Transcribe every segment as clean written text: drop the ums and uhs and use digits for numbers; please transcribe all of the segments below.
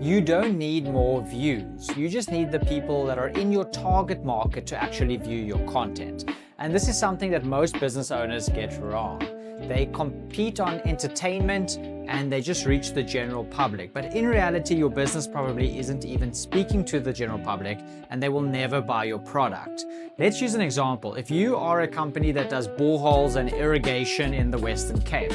You don't need more views. You just need the people that are in your target market to actually view your content. And this is something that most business owners get wrong. They compete on entertainment and they just reach the general public. But in reality, your business probably isn't even speaking to the general public and they will never buy your product. Let's use an example. If you are a company that does boreholes and irrigation in the Western Cape,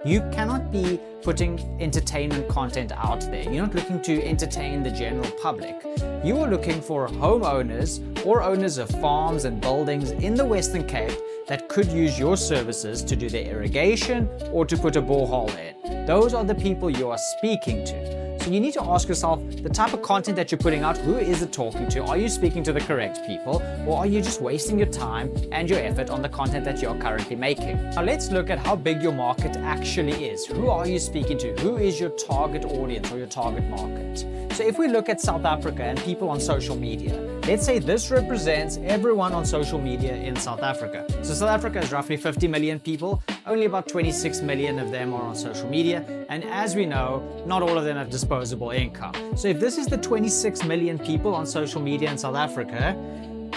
you cannot be putting entertainment content out there. You're not looking to entertain the general public. You are looking for homeowners or owners of farms and buildings in the Western Cape that could use your services to do their irrigation or to put a borehole in. Those are the people you are speaking to. So you need to ask yourself, the type of content that you're putting out, who is it talking to? Are you speaking to the correct people, or are you just wasting your time and your effort on the content that you're currently making? Now let's look at how big your market actually is. Who are you speaking to? Who is your target audience or your target market? So if we look at South Africa and people on social media, let's say this represents everyone on social media in South Africa. So South Africa is roughly 50 million people. Only about 26 million of them are on social media. And as we know, not all of them have disposable income. So if this is the 26 million people on social media in South Africa,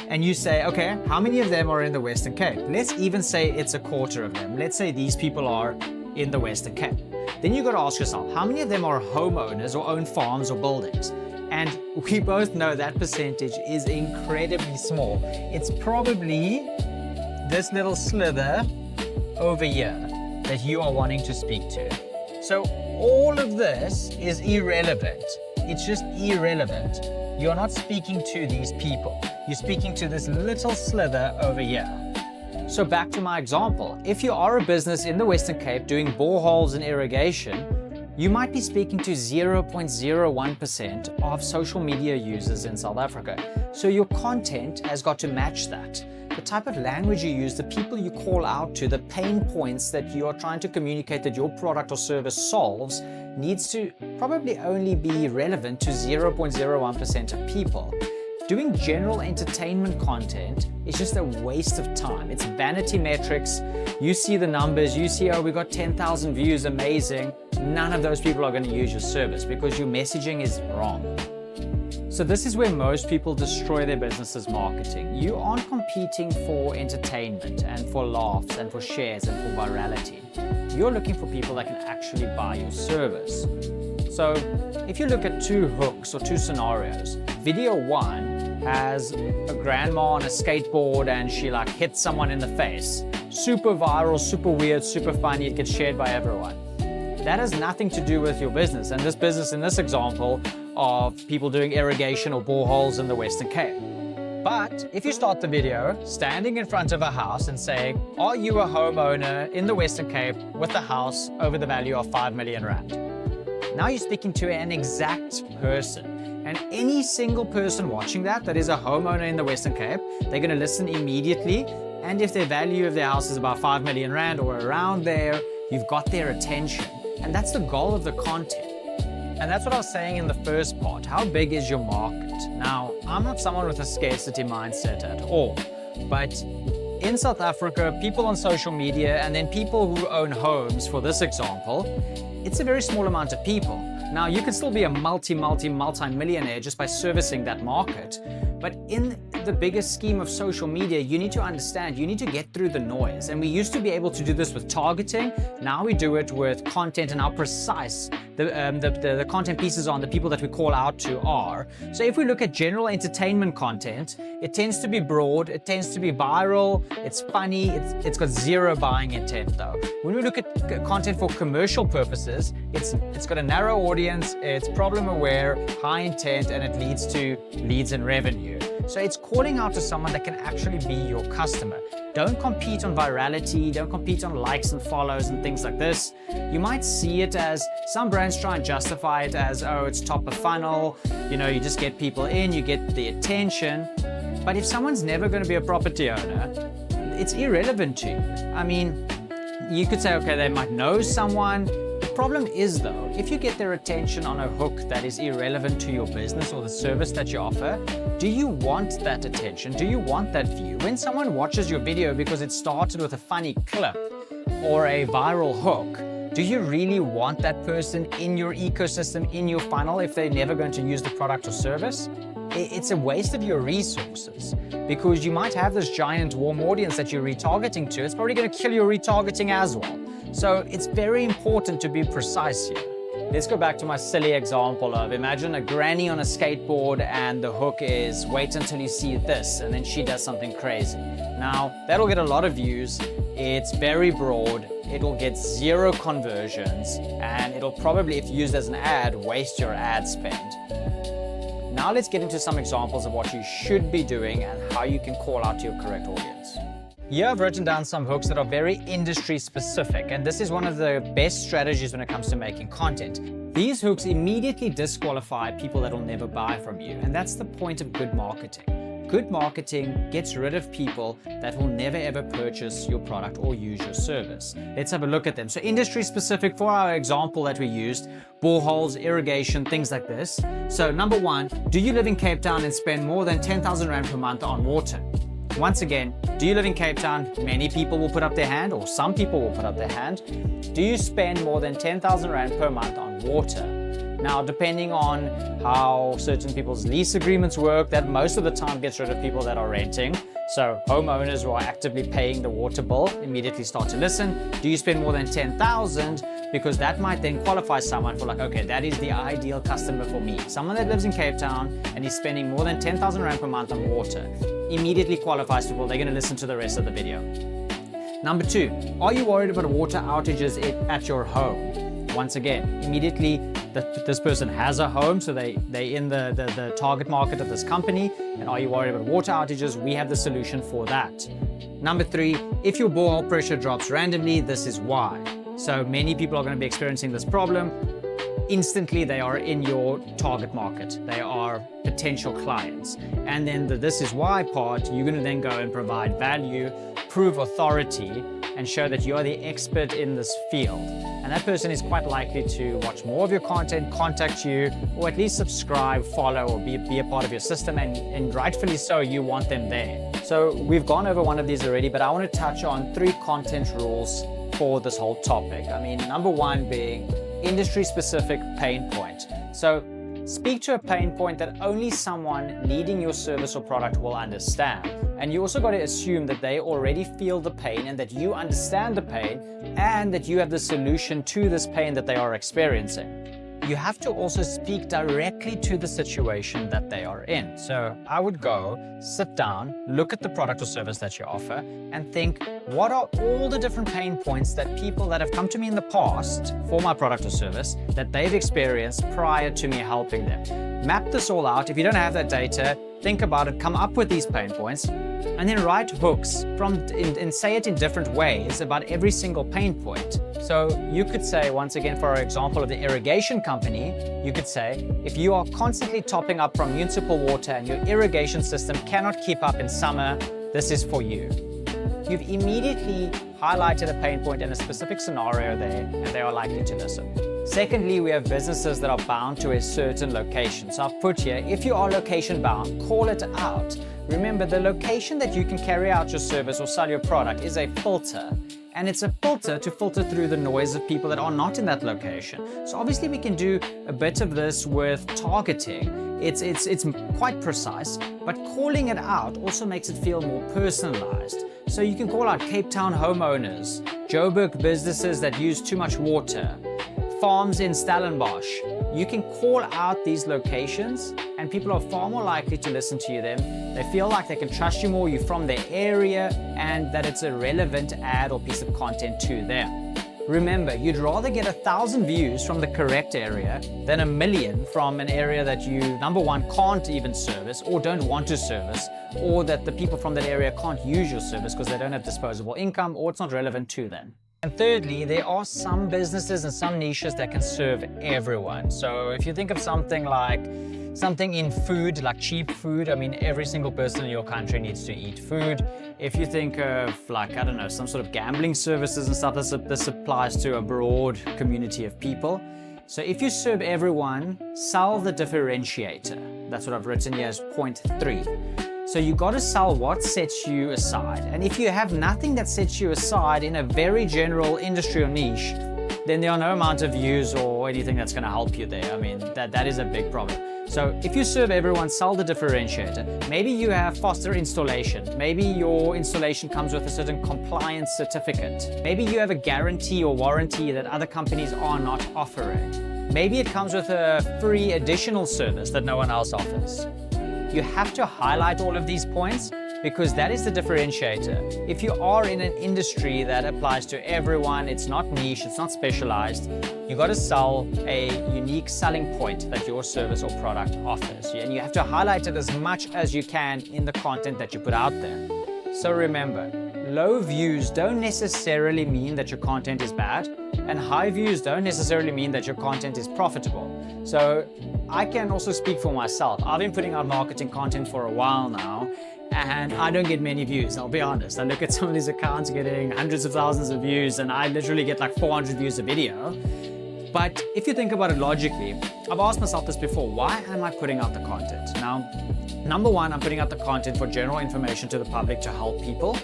and you say, okay, how many of them are in the Western Cape? Let's even say it's a quarter of them. Let's say these people are in the Western Cape. Then you got to ask yourself, how many of them are homeowners or own farms or buildings? And we both know that percentage is incredibly small. It's probably this little slither over here that you are wanting to speak to. So all of this is irrelevant. It's just irrelevant. You're not speaking to these people. You're speaking to this little slither over here. So back to my example. If you are a business in the Western Cape doing boreholes and irrigation, you might be speaking to 0.01% of social media users in South Africa. So your content has got to match that. The type of language you use, the people you call out to, the pain points that you are trying to communicate that your product or service solves needs to probably only be relevant to 0.01% of people. Doing general entertainment content is just a waste of time. It's vanity metrics. You see the numbers, you see, oh, we got 10,000 views, amazing. None of those people are going to use your service because your messaging is wrong. So this is where most people destroy their business's marketing. You aren't competing for entertainment and for laughs and for shares and for virality. You're looking for people that can actually buy your service. So if you look at two hooks or two scenarios, video one has a grandma on a skateboard and she like hits someone in the face. Super viral, super weird, super funny, it gets shared by everyone. That has nothing to do with your business. And this business in this example of people doing irrigation or boreholes in the Western Cape. But if you start the video standing in front of a house and saying, are you a homeowner in the Western Cape with a house over the value of 5 million rand? Now you're speaking to an exact person. And any single person watching that is a homeowner in the Western Cape, they're going to listen immediately. And if their value of their house is about 5 million rand or around there, you've got their attention. And that's the goal of the content. And that's what I was saying in the first part. How big is your market? Now, I'm not someone with a scarcity mindset at all, but in South Africa, people on social media and then people who own homes, for this example, it's a very small amount of people. Now, you can still be a multi-millionaire just by servicing that market. But in the bigger scheme of social media, you need to understand, you need to get through the noise. And we used to be able to do this with targeting. Now we do it with content and how precise the content pieces on the people that we call out to are. So if we look at general entertainment content, it tends to be broad, it tends to be viral, it's funny, it's got zero buying intent though. When we look at content for commercial purposes, it's got a narrow audience, it's problem aware, high intent, and it leads to leads and revenue. So it's calling out to someone that can actually be your customer. Don't compete on virality, don't compete on likes and follows and things like this. You might see it as, some brands try and justify it as, oh, it's top of funnel, you know, you just get people in, you get the attention. But if someone's never going to be a property owner, it's irrelevant to you. I mean, you could say, okay, they might know someone. The problem is though, if you get their attention on a hook that is irrelevant to your business or the service that you offer, do you want that attention? Do you want that view? When someone watches your video because it started with a funny clip or a viral hook, Do you really want that person in your ecosystem, in your funnel, if they're never going to use the product or service? It's a waste of your resources, because you might have this giant warm audience that you're retargeting to. It's probably going to kill your retargeting as well. So it's very important to be precise here. Let's go back to my silly example of, imagine a granny on a skateboard and the hook is wait until you see this, and then she does something crazy. Now, that'll get a lot of views. It's very broad. It'll get 0 conversions, and it'll probably, if used as an ad, waste your ad spend. Now let's get into some examples of what you should be doing and how you can call out to your correct audience. Here I've written down some hooks that are very industry specific, and this is one of the best strategies when it comes to making content. These hooks immediately disqualify people that will never buy from you, and that's the point of good marketing. Good marketing gets rid of people that will never ever purchase your product or use your service. Let's have a look at them. So industry specific, for our example that we used, boreholes, irrigation, things like this. So number 1, do you live in Cape Town and spend more than 10,000 Rand per month on water? Once again, do you live in Cape Town? Many people will put up their hand, or some people will put up their hand. Do you spend more than 10,000 Rand per month on water? Now, depending on how certain people's lease agreements work, that most of the time gets rid of people that are renting. So homeowners who are actively paying the water bill immediately start to listen. Do you spend more than 10,000? Because that might then qualify someone for like, okay, that is the ideal customer for me. Someone that lives in Cape Town and is spending more than 10,000 Rand per month on water immediately qualifies people. They're going to listen to the rest of the video. Number 2, are you worried about water outages at your home? Once again, immediately this person has a home, so they're in the target market of this company. And are you worried about water outages? We have the solution for that. Number 3, if your borehole pressure drops randomly, this is why. So many people are going to be experiencing this problem. Instantly, they are in your target market. They are potential clients. And then the this is why part, you're going to then go and provide value, prove authority, and show that you are the expert in this field. And that person is quite likely to watch more of your content, contact you, or at least subscribe, follow, or be a part of your system, and rightfully so, you want them there. So we've gone over one of these already, but I want to touch on 3 content rules for this whole topic. I mean, number 1 being industry-specific pain point. So speak to a pain point that only someone needing your service or product will understand. And you also got to assume that they already feel the pain and that you understand the pain and that you have the solution to this pain that they are experiencing. You have to also speak directly to the situation that they are in. So I would go, sit down, look at the product or service that you offer, and think, what are all the different pain points that people that have come to me in the past for my product or service that they've experienced prior to me helping them? Map this all out. If you don't have that data, think about it, come up with these pain points, and then write hooks and say it in different ways about every single pain point. So you could say, once again, for our example of the irrigation company, you could say, if you are constantly topping up from municipal water and your irrigation system cannot keep up in summer, this is for you. You've immediately highlighted a pain point in a specific scenario there, and they are likely to listen. Secondly, we have businesses that are bound to a certain location. So I've put here, if you are location bound, call it out. Remember, the location that you can carry out your service or sell your product is a filter. And it's a filter to filter through the noise of people that are not in that location. So obviously we can do a bit of this with targeting. It's quite precise, but calling it out also makes it feel more personalized. So you can call out Cape Town homeowners, Joburg businesses that use too much water, farms in Stellenbosch. You can call out these locations and people are far more likely to listen to you then. They feel like they can trust you more, you're from their area, and that it's a relevant ad or piece of content to them. Remember, you'd rather get 1,000 views from the correct area than 1 million from an area that you, number 1, can't even service or don't want to service, or that the people from that area can't use your service because they don't have disposable income or it's not relevant to them. And thirdly, there are some businesses and some niches that can serve everyone. So if you think of something in food, like cheap food, I mean, every single person in your country needs to eat food. If you think of some sort of gambling services and stuff, this applies to a broad community of people. So if you serve everyone, sell the differentiator. That's what I've written here as point 3. So you got to sell what sets you aside. And if you have nothing that sets you aside in a very general industry or niche, then there are no amount of views or anything that's going to help you there. I mean, that is a big problem. So if you serve everyone, sell the differentiator. Maybe you have faster installation. Maybe your installation comes with a certain compliance certificate. Maybe you have a guarantee or warranty that other companies are not offering. Maybe it comes with a free additional service that no one else offers. You have to highlight all of these points because that is the differentiator. If you are in an industry that applies to everyone, it's not niche, it's not specialized, you got to sell a unique selling point that your service or product offers. And you have to highlight it as much as you can in the content that you put out there. So remember, low views don't necessarily mean that your content is bad, and high views don't necessarily mean that your content is profitable. So I can also speak for myself. I've been putting out marketing content for a while now, and I don't get many views, I'll be honest. I look at some of these accounts getting hundreds of thousands of views, and I literally get like 400 views a video. But if you think about it logically, I've asked myself this before, why am I putting out the content? Now, number one, I'm putting out the content for general information to the public to help people.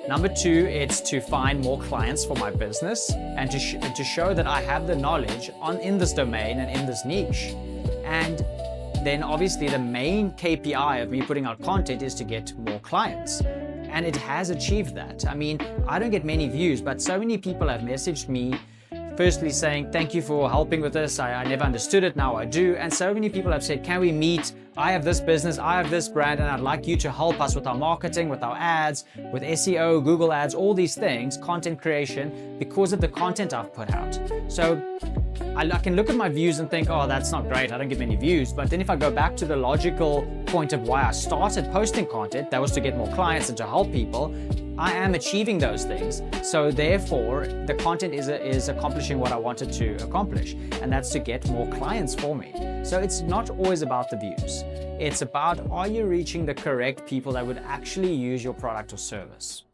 Number two, it's to find more clients for my business and to show that I have the knowledge in this domain and in this niche. And then obviously the main KPI of me putting out content is to get more clients. And it has achieved that. I mean, I don't get many views, but so many people have messaged me firstly saying, thank you for helping with this. I never understood it, now I do. And so many people have said, can we meet? I have this business, I have this brand, and I'd like you to help us with our marketing, with our ads, with SEO, Google ads, all these things, content creation, because of the content I've put out. So I can look at my views and think, oh, that's not great, I don't get many views. But then if I go back to the logical point of why I started posting content, that was to get more clients and to help people, I am achieving those things. So therefore, the content is accomplishing what I wanted to accomplish, and that's to get more clients for me. So it's not always about the views. It's about, are you reaching the correct people that would actually use your product or service?